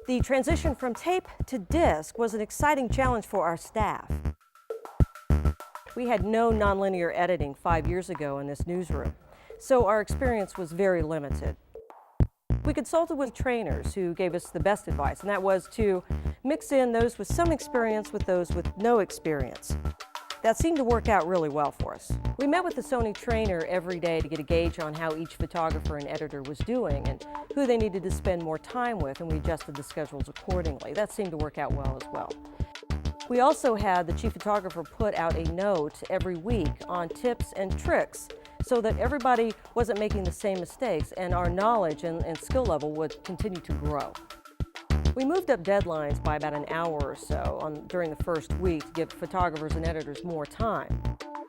The transition from tape to disc was an exciting challenge for our staff. We had no nonlinear editing 5 years ago in this newsroom, so our experience was very limited. We consulted with trainers who gave us the best advice, and that was to mix in those with some experience with those with no experience. That seemed to work out really well for us. We met with the Sony trainer every day to get a gauge on how each photographer and editor was doing and who they needed to spend more time with, and we adjusted the schedules accordingly. That seemed to work out well as well. We also had the chief photographer put out a note every week on tips and tricks so that everybody wasn't making the same mistakes and our knowledge and skill level would continue to grow. We moved up deadlines by about an hour or so during the first week to give photographers and editors more time.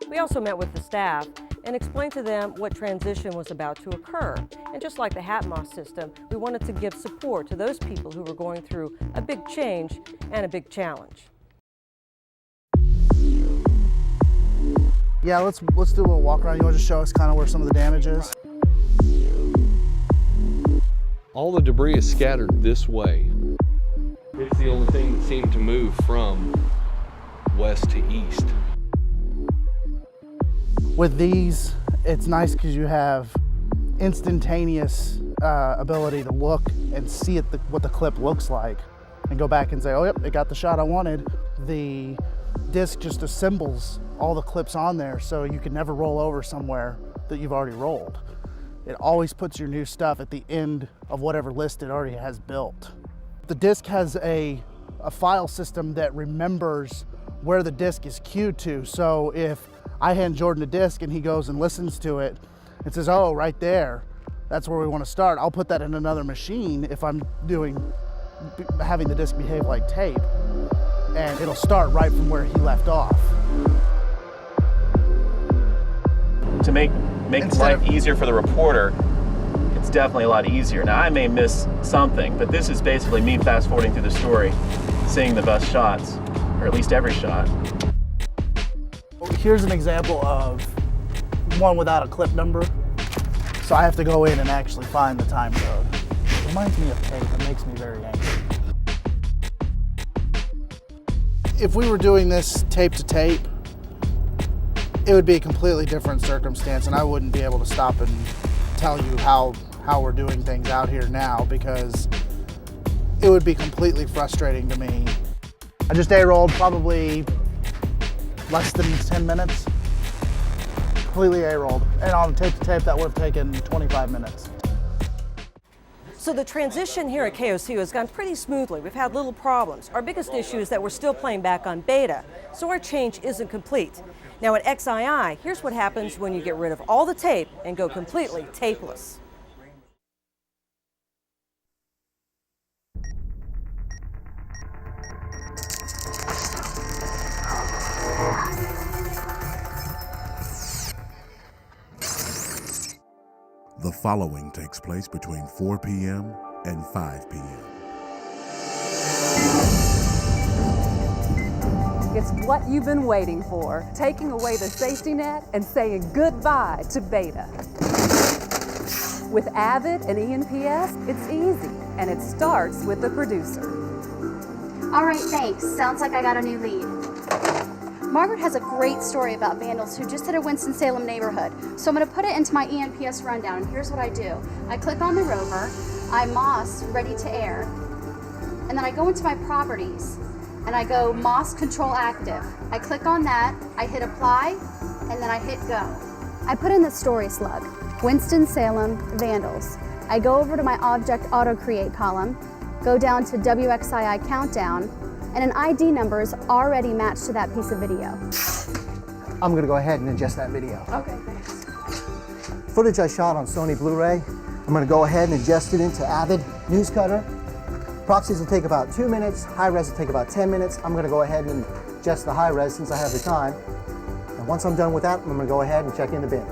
We also met with the staff and explained to them what transition was about to occur. And just like the HatMoss system, we wanted to give support to those people who were going through a big change and a big challenge. Yeah, let's do a little walk around. You want to just show us kind of where some of the damage is? All the debris is scattered this way. It's the only thing that seemed to move from west to east. With these, it's nice because you have instantaneous ability to look and see what the clip looks like and go back and say, oh yep, it got the shot I wanted. The disc just assembles all the clips on there so you can never roll over somewhere that you've already rolled. It always puts your new stuff at the end of whatever list it already has built. The disc has a file system that remembers where the disc is queued to. So if I hand Jordan a disc and he goes and listens to it and says, oh, right there, that's where we want to start, I'll put that in another machine if I'm having the disc behave like tape, and it'll start right from where he left off. To make life easier for the reporter, it's definitely a lot easier. Now I may miss something, but this is basically me fast forwarding through the story, seeing the best shots, or at least every shot. Here's an example of one without a clip number. So I have to go in and actually find the time code. It reminds me of tape, it makes me very angry. If we were doing this tape to tape, it would be a completely different circumstance, and I wouldn't be able to stop and tell you how we're doing things out here now, because it would be completely frustrating to me. I just A-rolled probably less than 10 minutes. Completely A-rolled. And on tape to tape, that would have taken 25 minutes. So the transition here at KOCU has gone pretty smoothly. We've had little problems. Our biggest issue is that we're still playing back on beta, so our change isn't complete. Now at XII, here's what happens when you get rid of all the tape and go completely tapeless. The following takes place between 4 p.m. and 5 p.m. It's what you've been waiting for, taking away the safety net and saying goodbye to beta. With Avid and ENPS, it's easy, and it starts with the producer. All right, thanks. Sounds like I got a new lead. Margaret has a great story about vandals who just hit a Winston-Salem neighborhood, so I'm going to put it into my ENPS rundown, and here's what I do. I click on the rover, I MOS ready to air, and then I go into my properties, and I go MOS control active. I click on that, I hit apply, and then I hit go. I put in the story slug, Winston-Salem vandals. I go over to my object auto create column, go down to WXII countdown, and an ID number is already matched to that piece of video. I'm gonna go ahead and ingest that video. Okay, thanks. Footage I shot on Sony Blu-ray, I'm gonna go ahead and ingest it into Avid News Cutter. Proxies will take about 2 minutes, high res will take about 10 minutes. I'm gonna go ahead and ingest the high res since I have the time. And once I'm done with that, I'm gonna go ahead and check in the bin.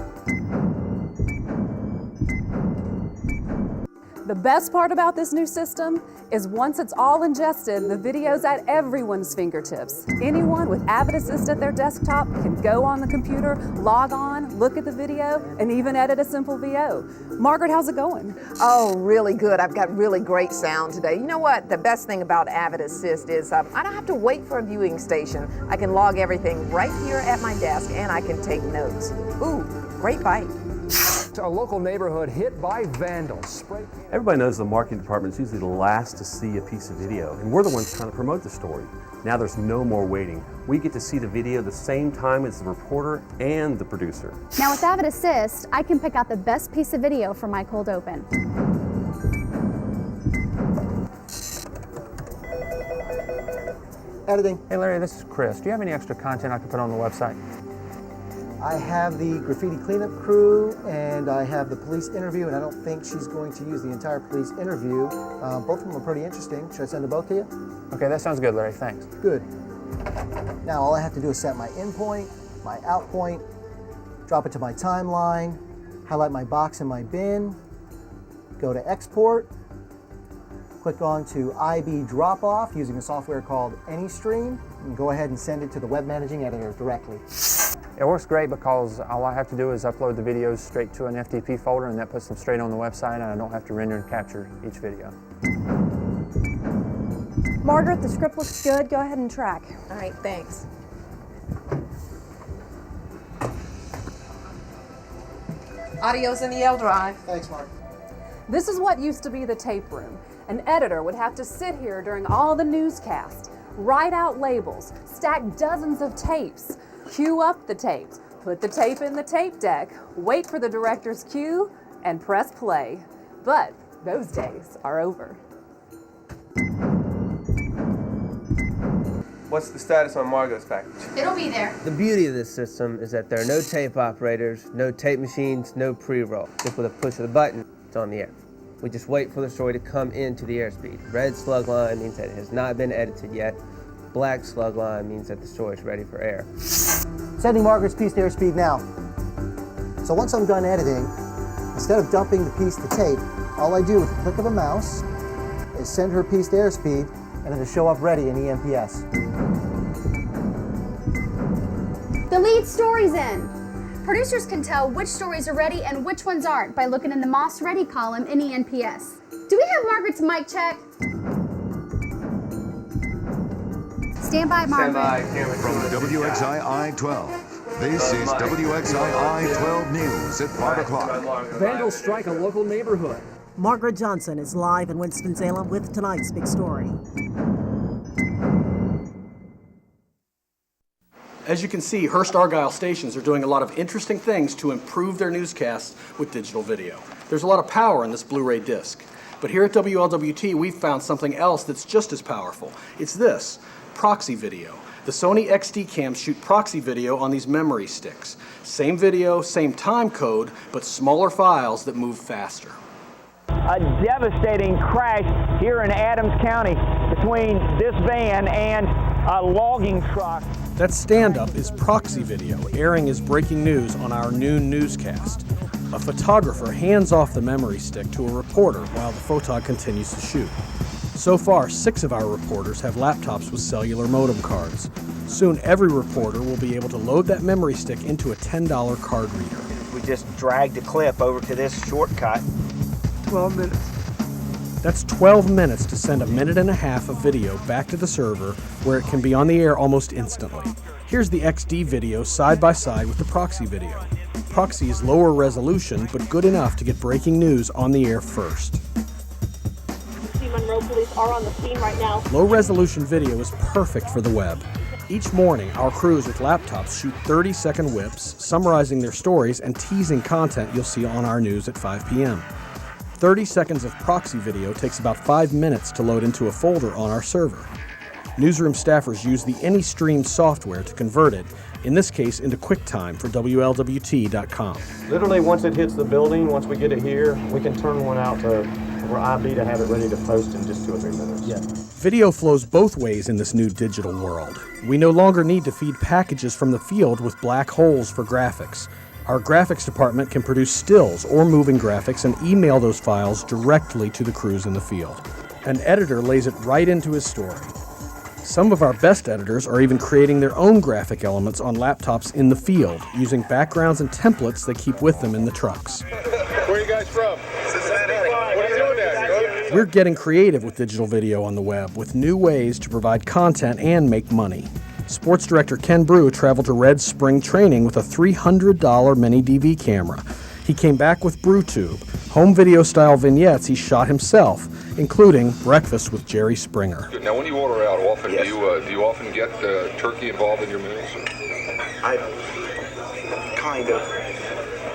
The The best part about this new system is once it's all ingested, the video's at everyone's fingertips. Anyone with Avid Assist at their desktop can go on the computer, log on, look at the video, and even edit a simple VO. Margaret, how's it going? Oh, really good. I've got really great sound today. You know what? The best thing about Avid Assist is I don't have to wait for a viewing station. I can log everything right here at my desk, and I can take notes. Ooh, great bite. A local neighborhood hit by vandals. Everybody knows the marketing department is usually the last to see a piece of video, and we're the ones trying to promote the story. Now there's no more waiting. We get to see the video the same time as the reporter and the producer. Now with Avid Assist, I can pick out the best piece of video for my cold open. Editing. Hey Larry, this is Chris. Do you have any extra content I can put on the website? I have the graffiti cleanup crew and I have the police interview, and I don't think she's going to use the entire police interview. Both of them are pretty interesting. Should I send them both to you? Okay, that sounds good, Larry. Thanks. Good. Now all I have to do is set my in point, my out point, drop it to my timeline, highlight my box and my bin, go to export, click on to IB drop off using a software called AnyStream, and go ahead and send it to the web managing editor directly. It works great because all I have to do is upload the videos straight to an FTP folder, and that puts them straight on the website, and I don't have to render and capture each video. Margaret, the script looks good. Go ahead and track. All right, thanks. Audio's in the L drive. Thanks, Mark. This is what used to be the tape room. An editor would have to sit here during all the newscasts, write out labels, stack dozens of tapes, cue up the tapes, put the tape in the tape deck, wait for the director's cue, and press play. But those days are over. What's the status on Margot's package? It'll be there. The beauty of this system is that there are no tape operators, no tape machines, no pre-roll. Just with a push of the button, it's on the air. We just wait for the story to come into the airspeed. Red slug line means that it has not been edited yet. Black slug line means that the story is ready for air. Sending Margaret's piece to airspeed now. So once I'm done editing, instead of dumping the piece to tape, all I do with a click of a mouse is send her piece to airspeed, and it'll show up ready in EMPS. The lead story's in. Producers can tell which stories are ready and which ones aren't by looking in the Moss Ready column in ENPS. Do we have Margaret's mic check? Stand by, Margaret. From WXI I-12, this is WXI I-12 News at 5 o'clock. Vandals strike a local neighborhood. Margaret Johnson is live in Winston-Salem with tonight's big story. As you can see, Hearst Argyle stations are doing a lot of interesting things to improve their newscasts with digital video. There's a lot of power in this Blu-ray disc. But here at WLWT, we've found something else that's just as powerful. It's this, proxy video. The Sony XD cams shoot proxy video on these memory sticks. Same video, same time code, but smaller files that move faster. A devastating crash here in Adams County between this van and a logging truck. That stand-up is proxy video, airing as breaking news on our noon newscast. A photographer hands off the memory stick to a reporter while the photog continues to shoot. So far, 6 of our reporters have laptops with cellular modem cards. Soon, every reporter will be able to load that memory stick into a $10 card reader. We just dragged the clip over to this shortcut. 12 minutes. That's 12 minutes to send a minute and a half of video back to the server where it can be on the air almost instantly. Here's the XD video side by side with the proxy video. Proxy is lower resolution, but good enough to get breaking news on the air first. Monroe police are on the scene right now. Low resolution video is perfect for the web. Each morning, our crews with laptops shoot 30-second whips, summarizing their stories and teasing content you'll see on our news at 5 p.m. 30 seconds of proxy video takes about 5 minutes to load into a folder on our server. Newsroom staffers use the AnyStream software to convert it, in this case into QuickTime for WLWT.com. Literally, once it hits the building, once we get it here, we can turn one out for IB to have it ready to post in just 2 or 3 minutes. Yeah. Video flows both ways in this new digital world. We no longer need to feed packages from the field with black holes for graphics. Our graphics department can produce stills or moving graphics and email those files directly to the crews in the field. An editor lays it right into his story. Some of our best editors are even creating their own graphic elements on laptops in the field, using backgrounds and templates they keep with them in the trucks. Where are you guys from? Cincinnati. What are you doing there? We're getting creative with digital video on the web, with new ways to provide content and make money. Sports director Ken Brew traveled to Red's spring training with a $300 mini DV camera. He came back with BrewTube, home video style vignettes he shot himself, including Breakfast with Jerry Springer. Now, when you order out, often do you often get turkey involved in your meals?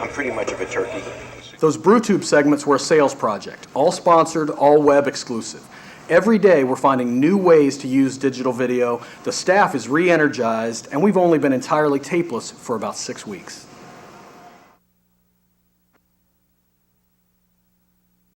I'm pretty much of a turkey. Those BrewTube segments were a sales project, all sponsored, all web exclusive. Every day we're finding new ways to use digital video. The staff is re-energized, and we've only been entirely tapeless for about 6 weeks.